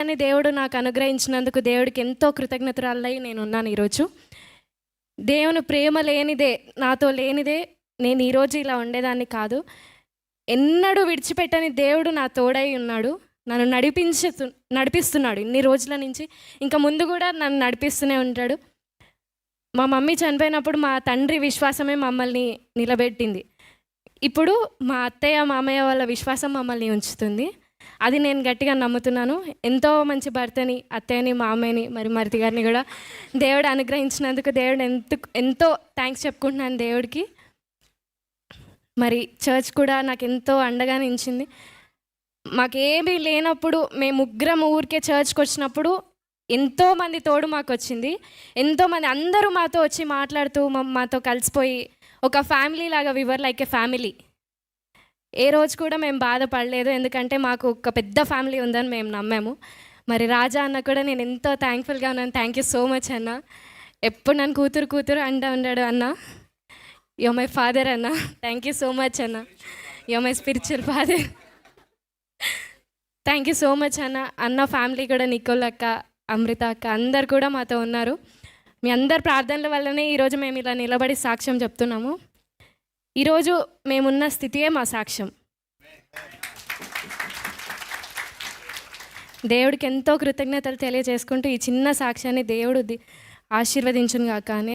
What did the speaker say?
అని దేవుడు నాకు అనుగ్రహించినందుకు దేవుడికి ఎంతో కృతజ్ఞతరాలై నేను ఉన్నాను ఈరోజు. దేవుని ప్రేమ లేనిదే, నాతో లేనిదే నేను ఈరోజు ఇలా ఉండేదాన్ని కాదు. ఎన్నడూ విడిచిపెట్టని దేవుడు నా తోడై ఉన్నాడు. నన్ను నడిపిస్తున్నాడు ఇన్ని రోజుల నుంచి. ఇంకా ముందు కూడా నన్ను నడిపిస్తూనే ఉంటాడు. మా మమ్మీ చనిపోయినప్పుడు మా తండ్రి విశ్వాసమే మమ్మల్ని నిలబెట్టింది. ఇప్పుడు మా అత్తయ్య, మామయ్య వాళ్ళ విశ్వాసం మమ్మల్ని ఉంచుతుంది. అది నేను గట్టిగా నమ్ముతున్నాను. ఎంతో మంచి భర్తని, అత్తయ్యని, మామయ్యని, మరి మరిది గారిని కూడా దేవుడు అనుగ్రహించినందుకు దేవుడు ఎంతో థ్యాంక్స్ చెప్పుకుంటున్నాను దేవుడికి. మరి చర్చ్ కూడా నాకు ఎంతో అండగా నిలిచింది. మాకేమీ లేనప్పుడు మేము ముగ్గురం ఊరికే చర్చ్కి వచ్చినప్పుడు ఎంతోమంది తోడు మాకు వచ్చింది. ఎంతోమంది అందరూ మాతో వచ్చి మాట్లాడుతూ మాతో కలిసిపోయి ఒక ఫ్యామిలీ లాగా, వివర్ లైక్ ఏ ఫ్యామిలీ. ఏ రోజు కూడా మేము బాధపడలేదు, ఎందుకంటే మాకు ఒక పెద్ద ఫ్యామిలీ ఉందని మేము నమ్మాము. మరి రాజా అన్న కూడా నేను ఎంతో థ్యాంక్ఫుల్గా ఉన్నాను. థ్యాంక్ యూ సో మచ్ అన్న. ఎప్పుడు నన్ను కూతురు అంటూ ఉన్నాడు అన్న. యు మై ఫాదర్ అన్న. థ్యాంక్ యూ సో మచ్ అన్న. You my spiritual father. Thank you so much అన్న. అన్న ఫ్యామిలీ కూడా, నికోల్ అక్క, అమృత అక్క అందరు కూడా మాతో ఉన్నారు. మీ అందరి ప్రార్థనల వల్లనే ఈరోజు మేము ఇలా నిలబడి సాక్ష్యం చెప్తున్నాము. ఈరోజు మేమున్న స్థితియే మా సాక్ష్యం. దేవుడికి ఎంతో కృతజ్ఞతలు తెలియజేసుకుంటూ ఈ చిన్న సాక్ష్యాన్ని దేవుడు ఆశీర్వదించును గాక అని